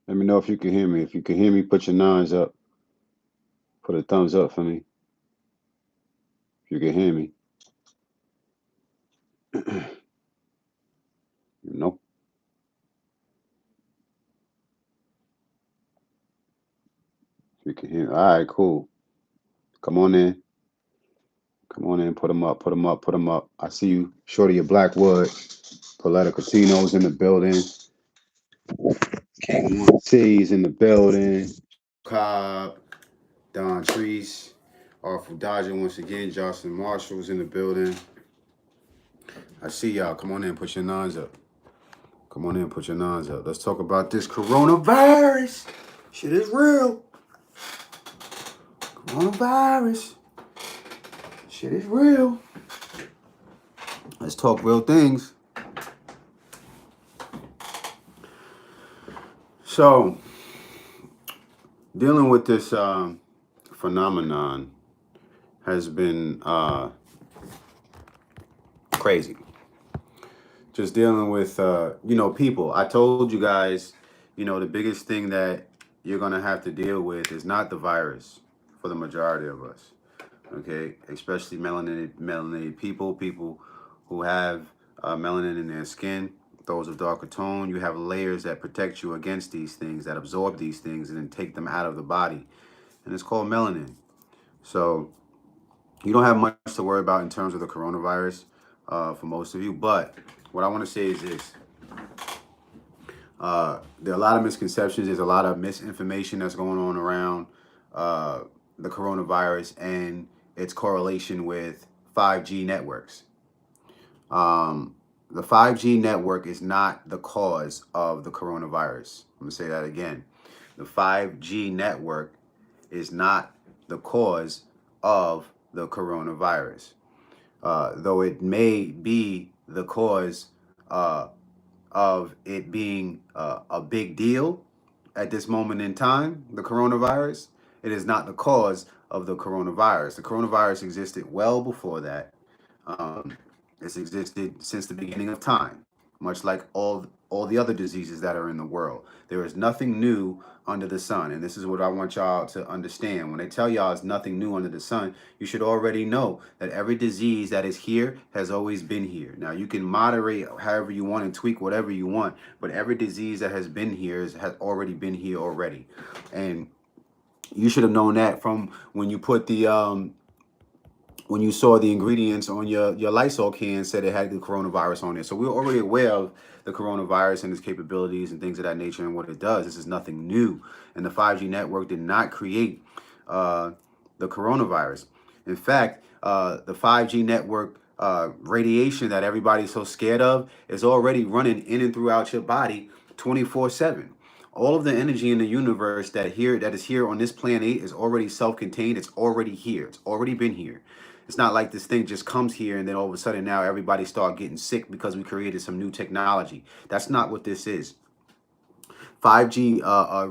Let me know if you can hear me. If you can hear me, put your nines up. Put a thumbs up for me. If you can hear me. You know, if you can hear me. All right, cool. Come on in. Come on in. Put them up. Put them up. Put them up. I see you. Shorty of Blackwood. Paletta Casinos in the building. King One T's in the building. Cobb. Don Treese. Artful Dodger once again. Jocelyn Marshall's in the building. I see y'all. Come on in. Put your nines up. Come on in. Put your nines up. Let's talk about this coronavirus. Shit is real. Coronavirus. Shit is real. Let's talk real things. So, dealing with this phenomenon has been crazy. Just dealing with, people. I told you guys, the biggest thing that you're going to have to deal with is not the virus for the majority of us. Okay, especially melanated people who have melanin in their skin, those of darker tone. You have layers that protect you against these things, that absorb these things and then take them out of the body, and it's called melanin. So you don't have much to worry about in terms of the coronavirus for most of you. But what I want to say is this: there are a lot of misconceptions. There's a lot of misinformation that's going on around the coronavirus and its correlation with 5G networks. The 5G network is not the cause of the coronavirus. I'm going to say that again. The 5G network is not the cause of the coronavirus. Though it may be the cause of it being a big deal at this moment in time, the coronavirus, it is not the cause of the coronavirus. The coronavirus existed well before that. It's existed since the beginning of time, much like all the other diseases that are in the world. There is nothing new under the sun, and this is what I want y'all to understand. When they tell y'all it's nothing new under the sun, you should already know that every disease that is here has always been here. Now, you can moderate however you want and tweak whatever you want, but every disease that has been here has already been here already. And you should have known that from when you put the when you saw the ingredients on your Lysol can said it had the coronavirus on it. So we're already aware of the coronavirus and its capabilities and things of that nature and what it does. This is nothing new. And the 5G network did not create the coronavirus. In fact, the 5G network radiation that everybody's so scared of is already running in and throughout your body 24/7. All of the energy in the universe that is here on this planet is already self-contained. It's already here. It's already been here. It's not like this thing just comes here and then all of a sudden now everybody start getting sick because we created some new technology. That's not what this is. 5G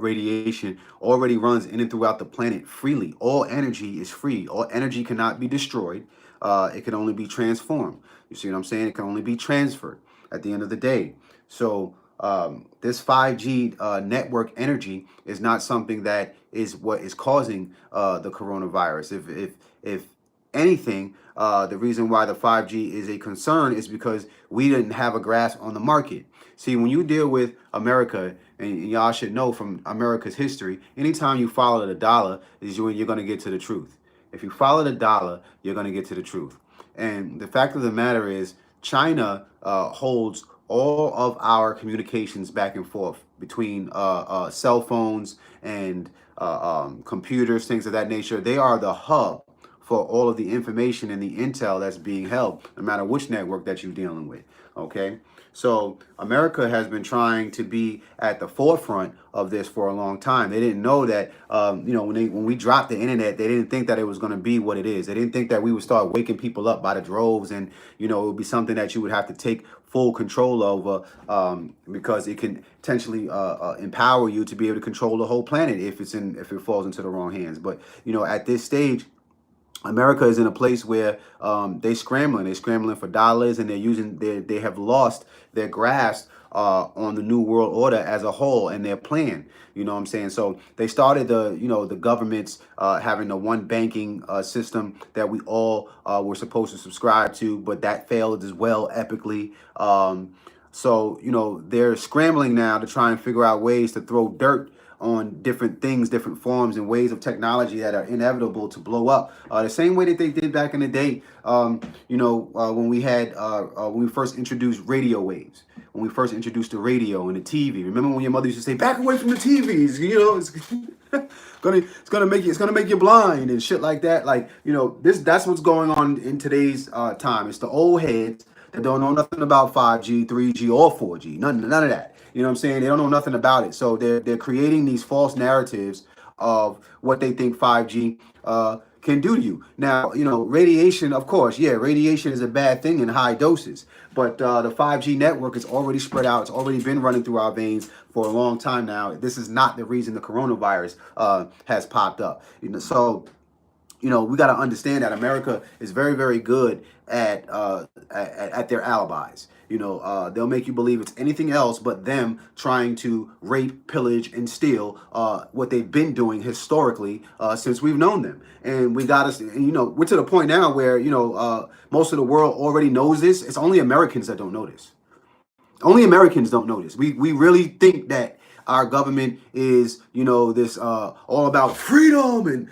radiation already runs in and throughout the planet freely. All energy is free. All energy cannot be destroyed. It can only be transformed. You see what I'm saying? It can only be transferred at the end of the day. So this 5G network energy is not something that is what is causing the coronavirus. If anything, the reason why the 5G is a concern is because we didn't have a grasp on the market. See, when you deal with America, and y'all should know from America's history, anytime you follow the dollar is when you're going to get to the truth. If you follow the dollar, you're going to get to the truth. And the fact of the matter is, China holds all of our communications back and forth between cell phones and computers, things of that nature. They are the hub for all of the information and the intel that's being held, no matter which network that you're dealing with. Okay, so America has been trying to be at the forefront of this for a long time. They didn't know that, when we dropped the internet, they didn't think that it was going to be what it is. They didn't think that we would start waking people up by the droves, and it would be something that you would have to take full control over, because it can potentially empower you to be able to control the whole planet if it falls into the wrong hands. But at this stage, America is in a place where they're scrambling for dollars, and they have lost their grasp on the New World Order as a whole and their plan. You know what I'm saying? So they started the governments having the one banking system that we all were supposed to subscribe to, but that failed as well epically. So, they're scrambling now to try and figure out ways to throw dirt on different things, different forms and ways of technology that are inevitable to blow up. The same way that they did back in the day, when we first introduced radio waves, when we first introduced the radio and the TV. Remember when your mother used to say, "Back away from the TVs," it's gonna make you blind and shit like that. Like, that's what's going on in today's time. It's the old heads that don't know nothing about 5G, 3G, or 4G. None of that. You know what I'm saying? They don't know nothing about it. So they're creating these false narratives of what they think 5G can do to you. Now, radiation, of course, radiation is a bad thing in high doses. But the 5G network is already spread out. It's already been running through our veins for a long time now. This is not the reason the coronavirus has popped up. So we got to understand that America is very, very good at their alibis. They'll make you believe it's anything else but them trying to rape, pillage, and steal what they've been doing historically since we've known them. And we got us, we're to the point now where, most of the world already knows this. It's only Americans that don't know this. Only Americans don't know this. We really think that our government is, this all about freedom and,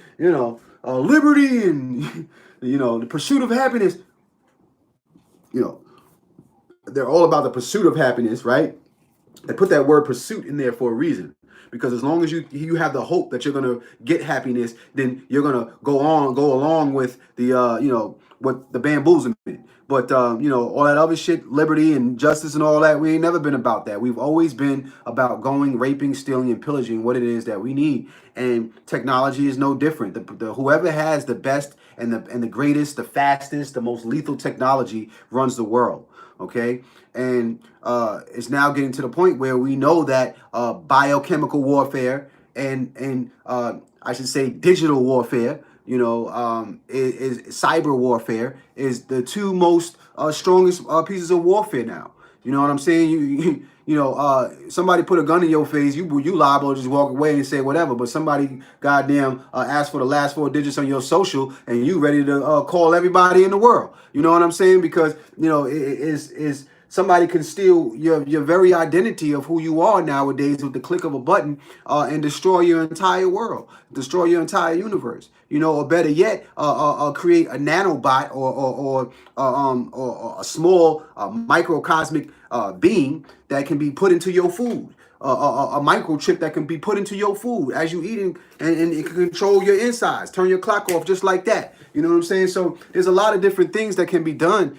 liberty and, the pursuit of happiness. They're all about the pursuit of happiness, right? They put that word pursuit in there for a reason. Because as long as you have the hope that you're going to get happiness, then you're going to go along with the, what the bamboozlement. But, all that other shit, liberty and justice and all that, we ain't never been about that. We've always been about going, raping, stealing, and pillaging what it is that we need. And technology is no different. The whoever has the best and the greatest, the fastest, the most lethal technology runs the world. Okay, and it's now getting to the point where we know that biochemical warfare and I should say digital warfare, is cyber warfare is the two most strongest pieces of warfare now. You know what I'm saying? Somebody put a gun in your face, you liable to just walk away and say whatever. But somebody goddamn asked for the last 4 digits on your social, and you ready to call everybody in the world. You know what I'm saying? Because is somebody can steal your very identity of who you are nowadays with the click of a button and destroy your entire world, destroy your entire universe. Or better yet, create a nanobot or a small microcosmic being that can be put into your food. A microchip that can be put into your food as you eating, and it can control your insides, turn your clock off just like that. You know what I'm saying? So there's a lot of different things that can be done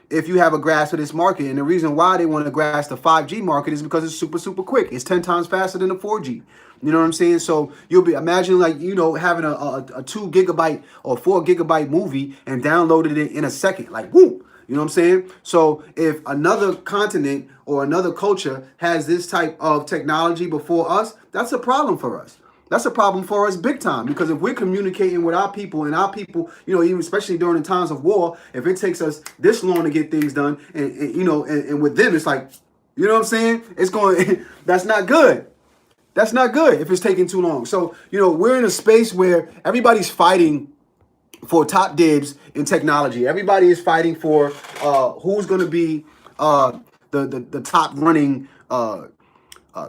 if you have a grasp of this market. And the reason why they want to grasp the 5G market is because it's super, super quick. It's 10 times faster than the 4G. You know what I'm saying? So you'll be imagine having a 2 gigabyte or 4 gigabyte movie and downloaded it in a second, like whoop. You know what I'm saying? So if another continent or another culture has this type of technology before us, that's a problem for us. That's a problem for us big time, because if we're communicating with our people and our people, even especially during the times of war, if it takes us this long to get things done and with them, it's like, you know what I'm saying? It's going, that's not good. That's not good if it's taking too long. So, we're in a space where everybody's fighting for top dibs in technology. Everybody is fighting for who's going to be the top running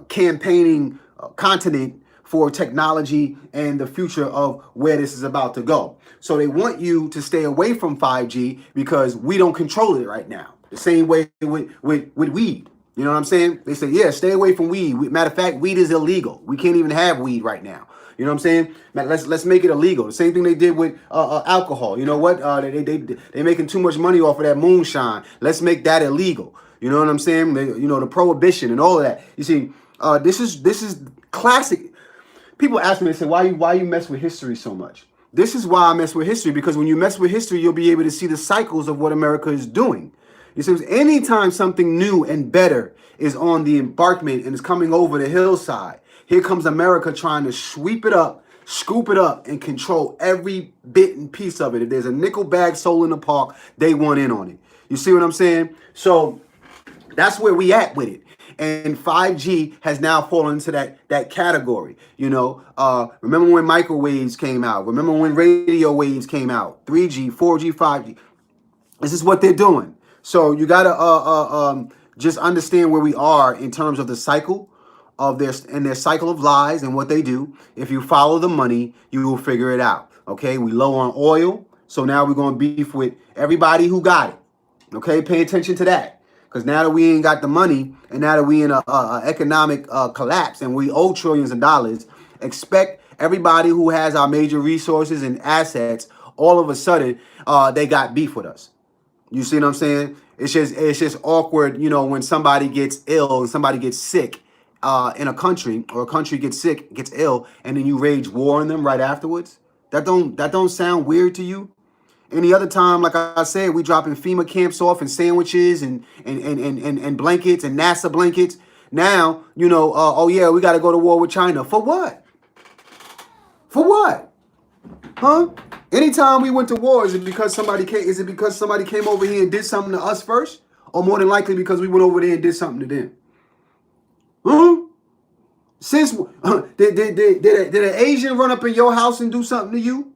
campaigning continent for technology and the future of where this is about to go. So they want you to stay away from 5G because we don't control it right now. The same way with weed. You know what I'm saying? They say, yeah, stay away from weed. Matter of fact, weed is illegal. We can't even have weed right now. You know what I'm saying? Let's make it illegal. The same thing they did with alcohol. You know what? They making too much money off of that moonshine. Let's make that illegal. You know what I'm saying? The prohibition and all of that. You see, this is classic. People ask me, they say, why you mess with history so much? This is why I mess with history, because when you mess with history, you'll be able to see the cycles of what America is doing. You see, anytime something new and better is on the embarkment and is coming over the hillside, here comes America trying to sweep it up, scoop it up, and control every bit and piece of it. If there's a nickel bag sold in the park, they want in on it. You see what I'm saying? So That's where we at with it. And 5G has now fallen into that category. You know, remember when microwaves came out? Remember when radio waves came out? 3G, 4G, 5G. This is what they're doing. So you gotta just understand where we are in terms of the cycle of their cycle of lies and what they do. If you follow the money, you will figure it out. Okay, we low on oil, so now we're gonna beef with everybody who got it. Okay, pay attention to that. Because now that we ain't got the money, and now that we in a economic collapse and we owe trillions of dollars, expect everybody who has our major resources and assets, all of a sudden, they got beef with us. You see what I'm saying? It's just awkward, you know, when somebody gets ill and somebody gets sick in a country, or a country gets sick, gets ill, and then you rage war on them right afterwards. That don't sound weird to you? Any other time, like I said, we dropping FEMA camps off and sandwiches and blankets and NASA blankets. Now, you know, oh yeah, we got to go to war with China. For what? For what? Huh? Anytime we went to war, is it because somebody came over here and did something to us first? Or more than likely because we went over there and did something to them? Huh? Since did an Asian run up in your house and do something to you?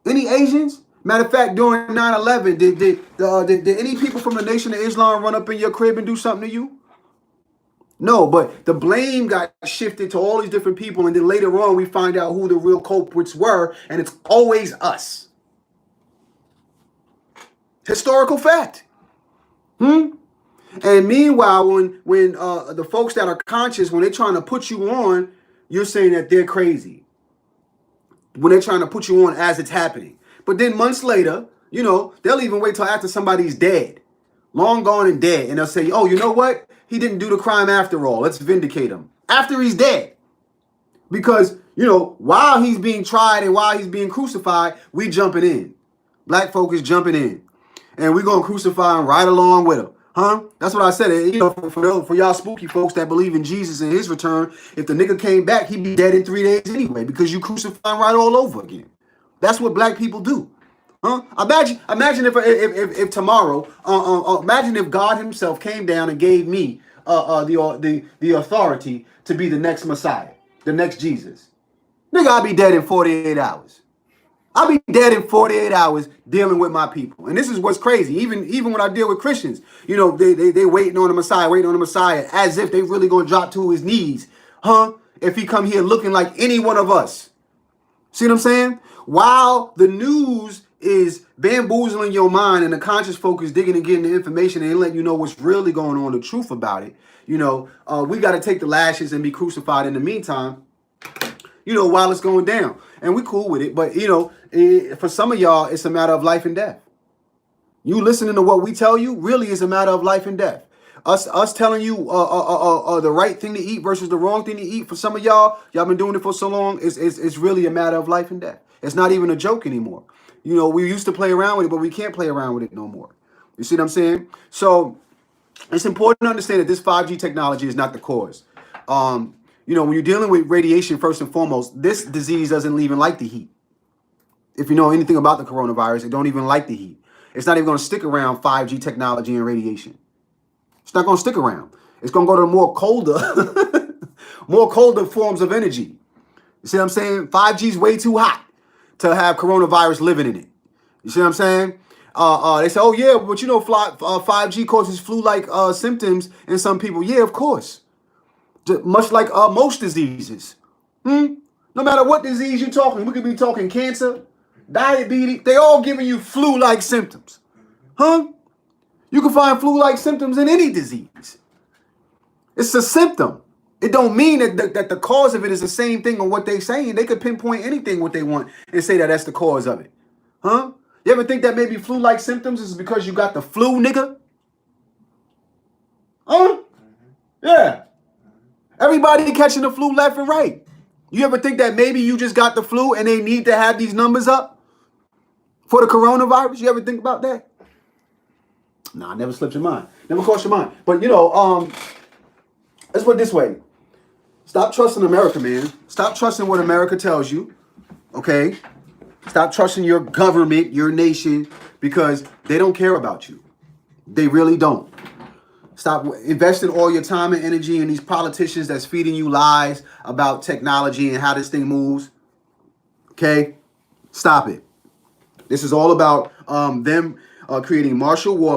Any Asians? Matter of fact, during 9/11, did any people from the Nation of Islam run up in your crib and do something to you? No, but the blame got shifted to all these different people, and then later on we find out who the real culprits were, and it's always us. Historical fact. And meanwhile, when the folks that are conscious, when they're trying to put you on, you're saying that they're crazy. When they're trying to put you on as it's happening. But then months later, you know, they'll even wait till after somebody's dead, long gone and dead. And they'll say, oh, you know what? He didn't do the crime after all. Let's vindicate him after he's dead. Because, you know, while he's being tried and while he's being crucified, we jumping in. Black folk is jumping in. And we're going to crucify him right along with him. Huh? That's what I said. You know, for y'all spooky folks that believe in Jesus and his return, if the nigga came back, he'd be dead in 3 days anyway, because you crucify him right all over again. That's what black people do. Huh? Imagine if tomorrow, imagine if God himself came down and gave me the authority to be the next Messiah, the next Jesus. Nigga, I'll be dead in 48 hours. I'll be dead in 48 hours dealing with my people. And this is what's crazy. Even when I deal with Christians, you know, they waiting on the Messiah, as if they really gonna drop to his knees. Huh? If he come here looking like any one of us. See what I'm saying? While the news is bamboozling your mind and the conscious folk is digging and getting the information and letting you know what's really going on, the truth about it, you know, we got to take the lashes and be crucified in the meantime, you know, while it's going down. And we cool with it. But, you know, for some of y'all, it's a matter of life and death. You listening to what we tell you really is a matter of life and death. Us telling you the right thing to eat versus the wrong thing to eat, for some of y'all been doing it for so long, it's really a matter of life and death. It's not even a joke anymore. You know, we used to play around with it, but we can't play around with it no more. You see what I'm saying? So it's important to understand that this 5G technology is not the cause. You know, when you're dealing with radiation, first and foremost, this disease doesn't even like the heat. If you know anything about the coronavirus, it don't even like the heat. It's not even going to stick around 5G technology and radiation. It's not going to stick around. It's going to go to more colder forms of energy. You see what I'm saying? 5G is way too hot to have coronavirus living in it. You see what I'm saying? They say, oh yeah, but you know, 5G causes flu-like symptoms in some people. Yeah, of course. Much like most diseases. No matter what disease you're talking, we could be talking cancer, diabetes. They all giving you flu-like symptoms. Huh? You can find flu-like symptoms in any disease. It's a symptom. It don't mean that the cause of it is the same thing on what they saying. They could pinpoint anything what they want and say that that's the cause of it. Huh? You ever think that maybe flu-like symptoms is because you got the flu, nigga? Huh? Yeah. Everybody catching the flu left and right. You ever think that maybe you just got the flu and they need to have these numbers up for the coronavirus? You ever think about that? Nah, never slipped your mind. Never crossed your mind. But, you know, let's put it this way. Stop trusting America, man. Stop trusting what America tells you, okay? Stop trusting your government, your nation, because they don't care about you. They really don't. Stop investing all your time and energy in these politicians that's feeding you lies about technology and how this thing moves. Okay? Stop it. This is all about them creating martial law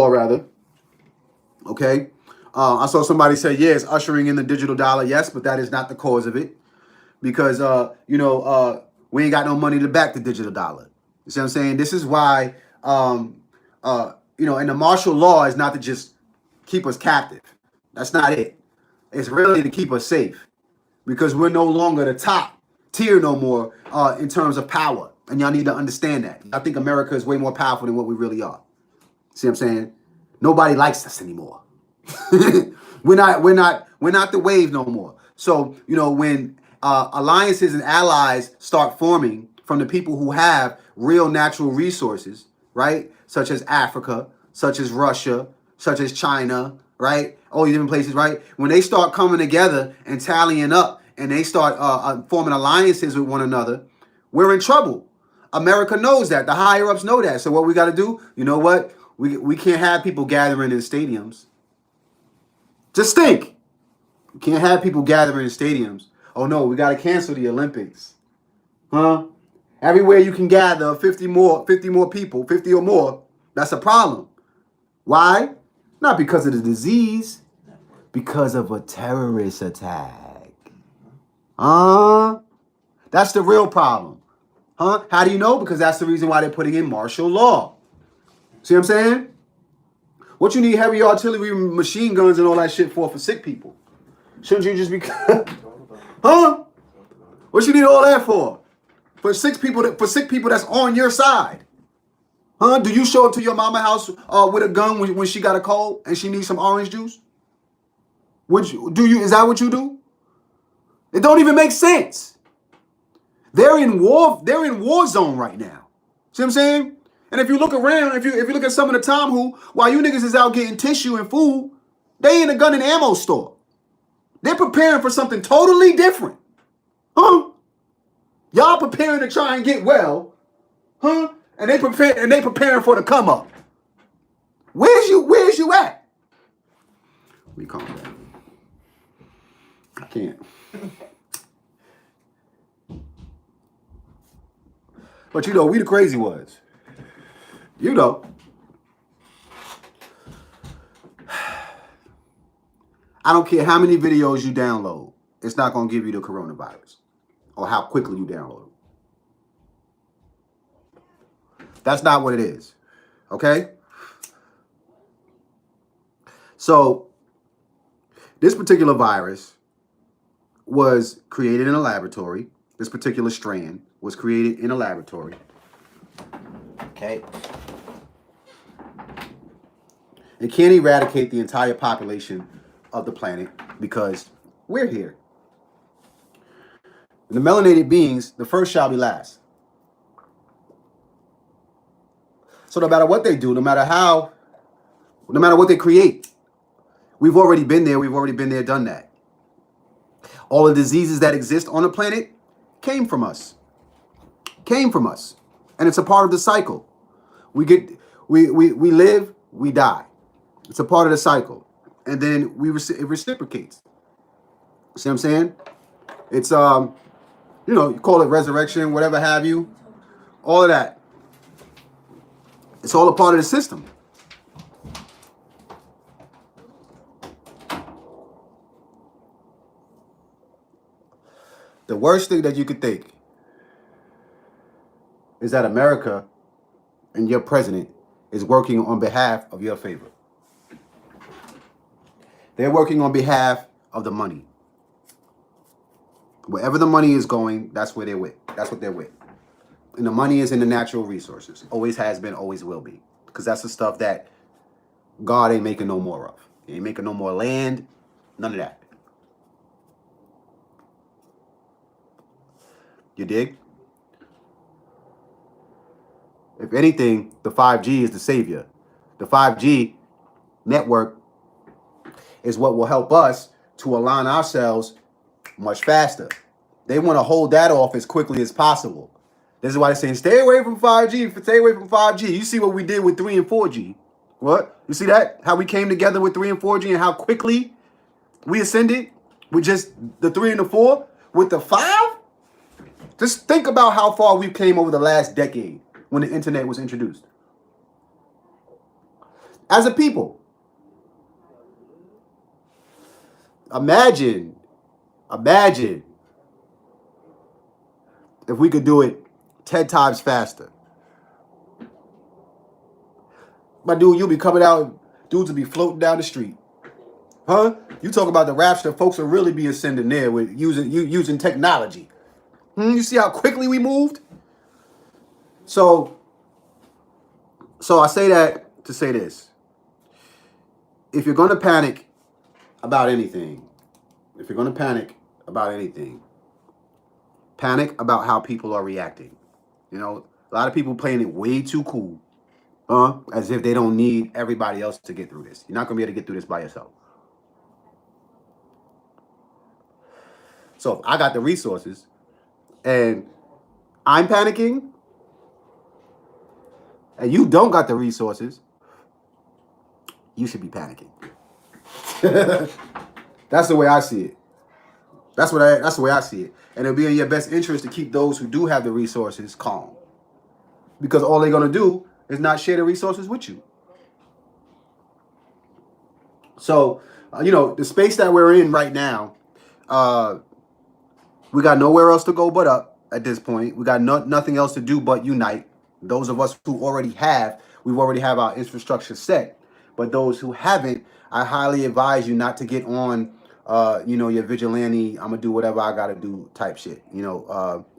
rather. Okay? I saw somebody say, yeah, it's ushering in the digital dollar. Yes, but that is not the cause of it. Because, we ain't got no money to back the digital dollar. You see what I'm saying? This is why, and the martial law is not to just keep us captive. That's not it. It's really to keep us safe. Because we're no longer the top tier no more in terms of power. And y'all need to understand that. I think America is way more powerful than what we really are. See what I'm saying? Nobody likes us anymore. we're not the wave no more. So, when alliances and allies start forming from the people who have real natural resources, right? Such as Africa, such as Russia, such as China, right? All these different places, right? When they start coming together and tallying up and they start forming alliances with one another, we're in trouble. America knows that. The higher ups know that. So what we got to do, you know what? We can't have people gathering in stadiums. Just think. We can't have people gathering in stadiums. Oh no, we got to cancel the Olympics. Huh? Everywhere you can gather 50 more people, 50 or more, that's a problem. Why? Not because of the disease, because of a terrorist attack. That's the real problem. Huh? How do you know? Because that's the reason why they're putting in martial law. See what I'm saying? What you need heavy artillery, machine guns, and all that shit for sick people? Shouldn't you just be... Huh? What you need all that for? For sick people that's on your side. Huh? Do you show up to your mama house with a gun when she got a cold and she needs some orange juice? Is that what you do? It don't even make sense. They're in war zone right now. See what I'm saying? And if you look around, if you look at some of the time while you niggas is out getting tissue and food, they in a gun and ammo store. They're preparing for something totally different. Huh? Y'all preparing to try and get well. Huh? And they preparing for the come up. Where's you at? Let me calm down. I can't. But we the crazy ones. I don't care how many videos you download. It's not going to give you the coronavirus or how quickly you download them. That's not what it is. Okay? So, this particular virus was created in a laboratory. This particular strand was created in a laboratory. Okay? It can't eradicate the entire population of the planet because we're here. The melanated beings, the first shall be last. So no matter what they do, no matter what they create, we've already been there, done that. All the diseases that exist on the planet came from us. And it's a part of the cycle. We live, we die. It's a part of the cycle. And then it reciprocates. See what I'm saying? It's you call it resurrection, whatever have you. All of that. It's all a part of the system. The worst thing that you could think is that America and your president is working on behalf of your favor. They're working on behalf of the money. Wherever the money is going, that's where they're with. That's what they're with. And the money is in the natural resources. Always has been, always will be. Because that's the stuff that God ain't making no more of. He ain't making no more land. None of that. You dig? If anything, the 5G is the savior. The 5G network is what will help us to align ourselves much faster. They want to hold that off as quickly as possible. This is why they're saying, stay away from 5G. Stay away from 5G. You see what we did with 3 and 4G. What? You see that? How we came together with 3 and 4G and how quickly we ascended with just the 3 and the 4 with the 5? Just think about how far we came over the last decade when the internet was introduced. As a people, imagine if we could do it 10 times faster. My dude, you'll be coming out, dudes will be floating down the street. Huh? You talk about the rapture, folks will really be ascending there with using technology. You see how quickly we moved? So I say that to say this. If you're going to panic about anything, panic about how people are reacting. You know, a lot of people playing it way too cool. As if they don't need everybody else to get through this. You're not going to be able to get through this by yourself. So if I got the resources and I'm panicking and you don't got the resources, you should be panicking. That's the way I see it. That's the way I see it. And it'll be in your best interest to keep those who do have the resources calm. Because all they're going to do is not share the resources with you. So, the space that we're in right now, we got nowhere else to go but up at this point. We got nothing else to do but unite. Those of us who already have our infrastructure set. But those who haven't, I highly advise you not to get on, your vigilante, I'm going to do whatever I got to do type shit.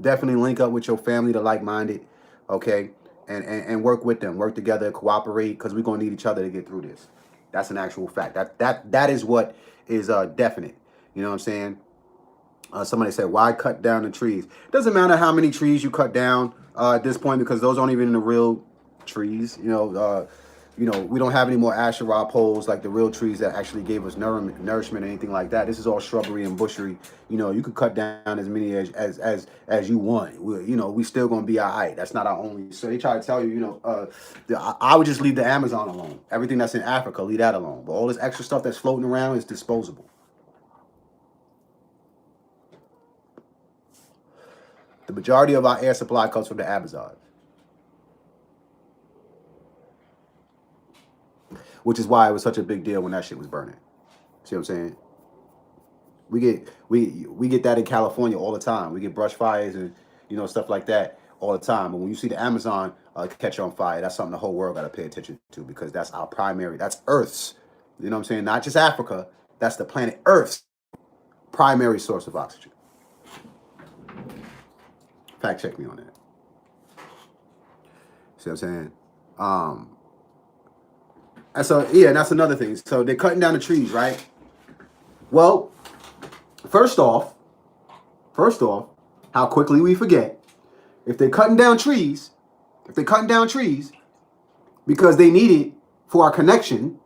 Definitely link up with your family, the like-minded, okay? And work with them, work together, cooperate, because we're going to need each other to get through this. That's an actual fact. That is what is definite. You know what I'm saying? Somebody said, why cut down the trees? It doesn't matter how many trees you cut down at this point, because those aren't even the real trees. We don't have any more Asherah poles like the real trees that actually gave us nourishment or anything like that. This is all shrubbery and bushery. You could cut down as many as you want. We still gonna be all right. That's not our only. So they try to tell you, I would just leave the Amazon alone. Everything that's in Africa, leave that alone. But all this extra stuff that's floating around is disposable. The majority of our air supply comes from the Amazon. Which is why it was such a big deal when that shit was burning. See what I'm saying? We get that in California all the time. We get brush fires and stuff like that all the time. But when you see the Amazon catch on fire, that's something the whole world got to pay attention to, because that's Earth's. You know what I'm saying? Not just Africa. That's the planet Earth's primary source of oxygen. Fact check me on that. See what I'm saying? And so, that's another thing. So they're cutting down the trees, right? Well, first off, how quickly we forget. If they're cutting down trees because they need it for our connection,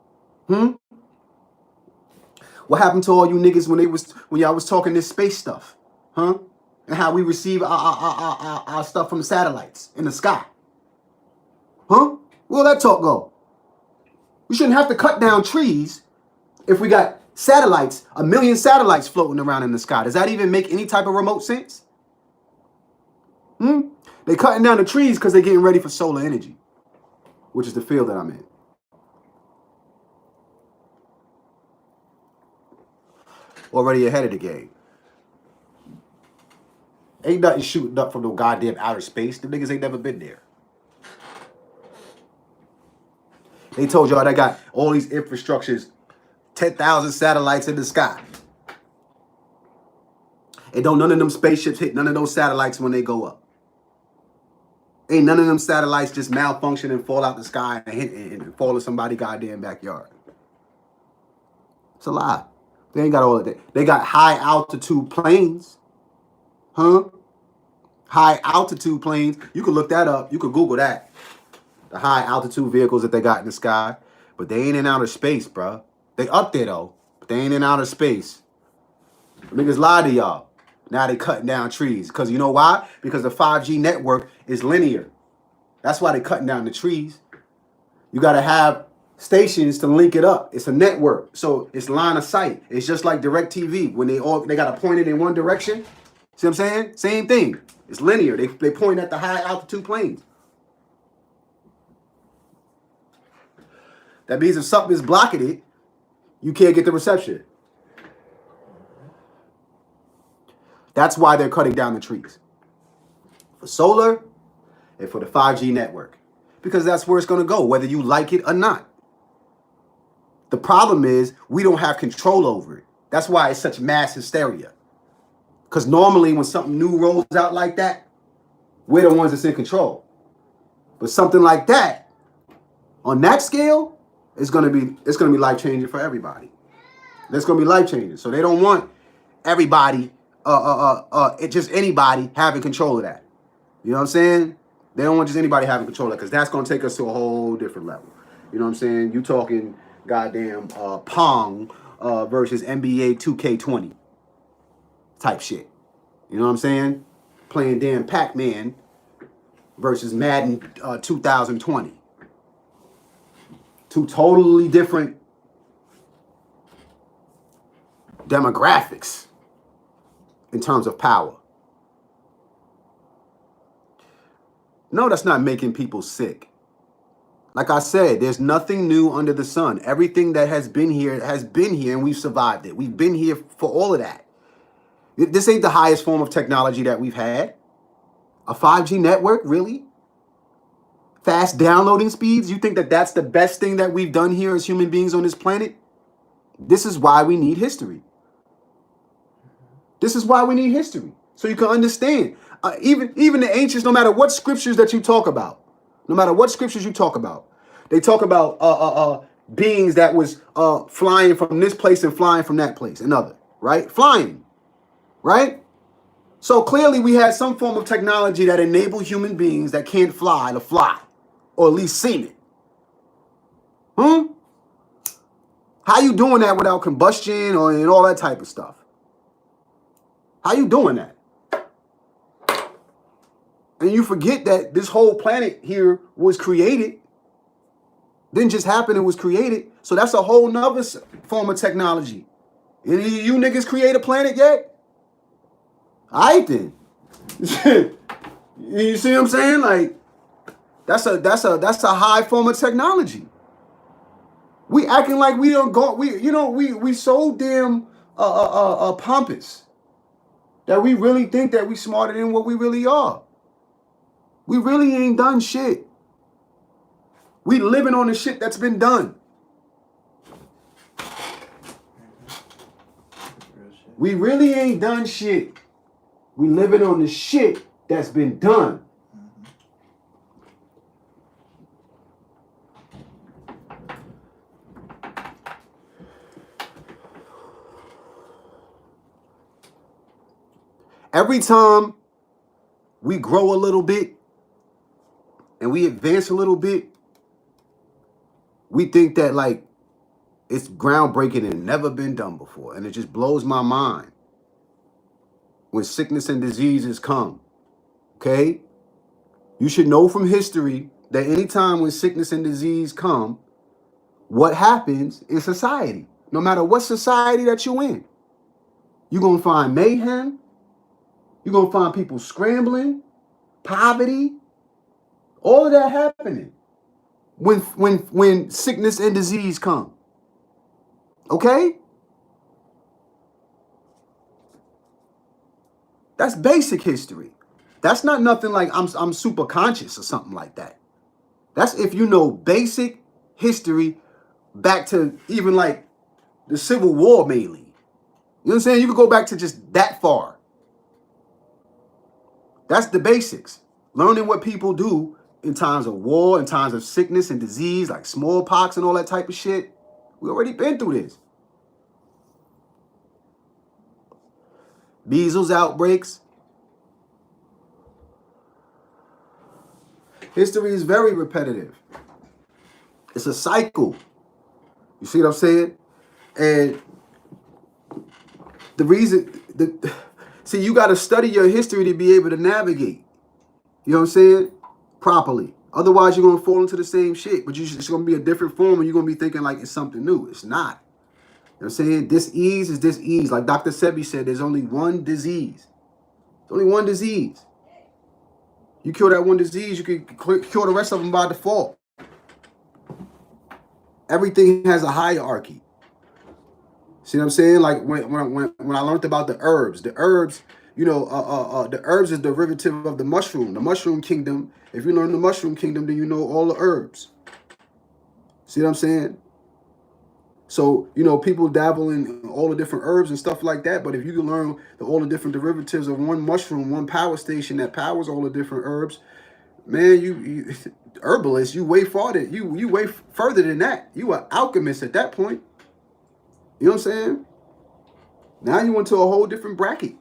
what happened to all you niggas when y'all was talking this space stuff, And how we receive our stuff from the satellites in the sky, Where'll that talk go? We shouldn't have to cut down trees if we got satellites, 1 million satellites floating around in the sky. Does that even make any type of remote sense? They're cutting down the trees because they're getting ready for solar energy, which is the field that I'm in. Already ahead of the game. Ain't nothing shooting up from no goddamn outer space. The niggas ain't never been there. They told y'all they got all these infrastructures, 10,000 satellites in the sky. And don't none of them spaceships hit none of those satellites when they go up. Ain't none of them satellites just malfunction and fall out the sky and hit and fall in somebody's goddamn backyard. It's a lie. They ain't got all of that. They got high altitude planes. High altitude planes. You can look that up. You can Google that. The high altitude vehicles that they got in the sky. But they ain't in outer space, bro. They up there, though. But they ain't in outer space. Niggas lie to y'all. Now they cutting down trees. Because you know why? Because the 5G network is linear. That's why they cutting down the trees. You got to have stations to link it up. It's a network, so it's line of sight. It's just like DirecTV when they got to point it in one direction. See what I'm saying? Same thing. It's linear. They point at the high altitude planes. That means if something is blocking it, you can't get the reception. That's why they're cutting down the trees. For solar and for the 5G network. Because that's where it's going to go, whether you like it or not. The problem is we don't have control over it. That's why it's such mass hysteria. Because normally when something new rolls out like that, we're the ones that's in control. But something like that, on that scale, it's gonna be life changing for everybody. That's gonna be life changing. So they don't want everybody, just anybody having control of that. You know what I'm saying? They don't want just anybody having control of that because that's gonna take us to a whole different level. You know what I'm saying? You talking goddamn Pong versus NBA 2K20 type shit. You know what I'm saying? Playing damn Pac-Man versus Madden 2020. Two totally different demographics in terms of power. No, that's not making people sick. Like I said, there's nothing new under the sun. Everything that has been here, and we've survived it. We've been here for all of that. This ain't the highest form of technology that we've had. A 5G network, really? Fast downloading speeds? You think that that's the best thing that we've done here as human beings on this planet? This is why we need history. This is why we need history. So you can understand. Even the ancients, no matter what scriptures that you talk about, they talk about beings that was flying from this place and flying from that place, another, right? Flying, right? So clearly we had some form of technology that enabled human beings that can't fly to fly, or at least seen it. How you doing that without combustion and all that type of stuff? How you doing that? And you forget that this whole planet here was created. Didn't just happen, it was created. So that's a whole nother form of technology. Any of you niggas create a planet yet? I then. You see what I'm saying? Like, that's a high form of technology. We acting like we don't go, we so damn pompous that we really think that we smarter than what we really are. We really ain't done shit. We living on the shit that's been done. We really ain't done shit. We living on the shit that's been done. Every time we grow a little bit and we advance a little bit, we think that like it's groundbreaking and never been done before. And it just blows my mind when sickness and diseases come. Okay? You should know from history that anytime when sickness and disease come, what happens in society, no matter what society that you're in, you're going to find mayhem. You're going to find people scrambling, poverty, all of that happening when sickness and disease come. Okay? That's basic history. That's not nothing like I'm super conscious or something like that. That's if you know basic history back to even like the Civil War mainly. You know what I'm saying? You could go back to just that far. That's the basics. Learning what people do in times of war, in times of sickness and disease, like smallpox and all that type of shit. We already been through this. Measles outbreaks. History is very repetitive. It's a cycle. You see what I'm saying? And the reason, you got to study your history to be able to navigate. You know what I'm saying? Properly. Otherwise, you're going to fall into the same shit, but it's going to be a different form, and you're going to be thinking like it's something new. It's not. You know what I'm saying? Dis-ease is dis-ease. Like Dr. Sebi said, there's only one disease. There's only one disease. You cure that one disease, you can cure the rest of them by default. Everything has a hierarchy. See what I'm saying? Like when I learned about the herbs, the herbs is derivative of the mushroom. The mushroom kingdom. If you learn the mushroom kingdom, then you know all the herbs. See what I'm saying? So, people dabble in all the different herbs and stuff like that. But if you can learn all the different derivatives of one mushroom, one power station that powers all the different herbs, man, you herbalist, you way farther. You way further than that. You are alchemist at that point. You know what I'm saying? Now you went to a whole different bracket.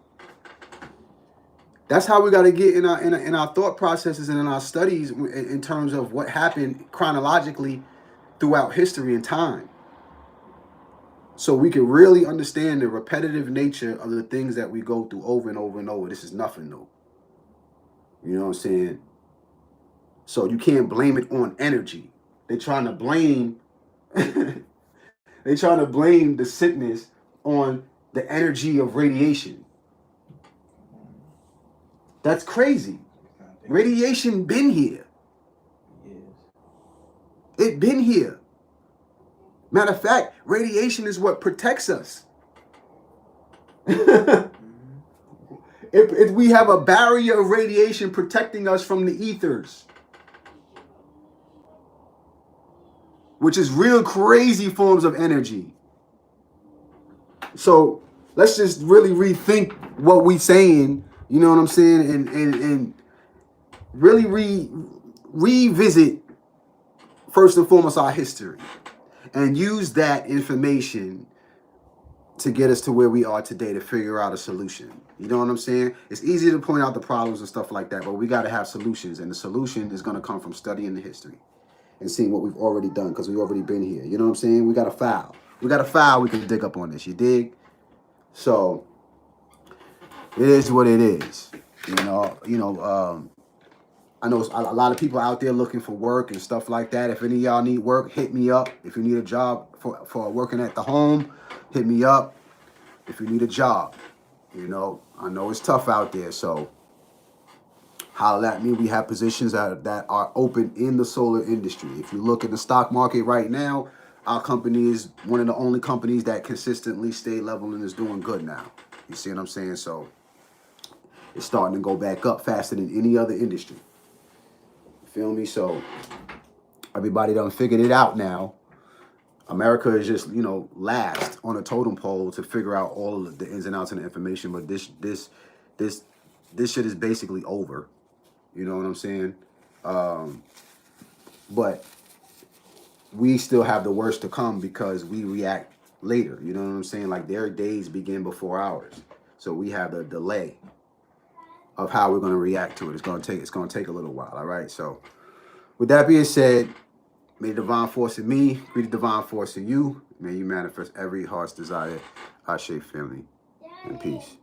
That's how we got to get in our thought processes and in our studies in terms of what happened chronologically throughout history and time. So we can really understand the repetitive nature of the things that we go through over and over and over. This is nothing new. You know what I'm saying? So you can't blame it on energy. They're trying to blame the sickness on the energy of radiation. That's crazy. Radiation been here. It been here. Matter of fact, radiation is what protects us. if we have a barrier of radiation protecting us from the ethers, which is real crazy forms of energy. So let's just really rethink what we saying, you know what I'm saying, and really revisit first and foremost our history and use that information to get us to where we are today to figure out a solution. You know what I'm saying? It's easy to point out the problems and stuff like that, but we got to have solutions, and the solution is going to come from studying the history and seeing what we've already done, because we've already been here. You know what I'm saying? We got a file. We can dig up on this. You dig? So it is what it is. I know a lot of people out there looking for work and stuff like that. If any of y'all need work, hit me up. If you need a job for working at the home, hit me up. If you need a job, I know it's tough out there, so holler at me. We have positions that are open in the solar industry. If you look at the stock market right now, our company is one of the only companies that consistently stay level and is doing good now. You see what I'm saying? So it's starting to go back up faster than any other industry. You feel me? So everybody done figured it out now. America is just, last on a totem pole to figure out all of the ins and outs and the information. But this shit is basically over. You know what I'm saying? But we still have the worst to come because we react later. You know what I'm saying? Like their days begin before ours. So we have the delay of how we're going to react to it. It's going to take a little while. All right. So with that being said, may the divine force in me be the divine force in you. May you manifest every heart's desire. Ashe family. And peace.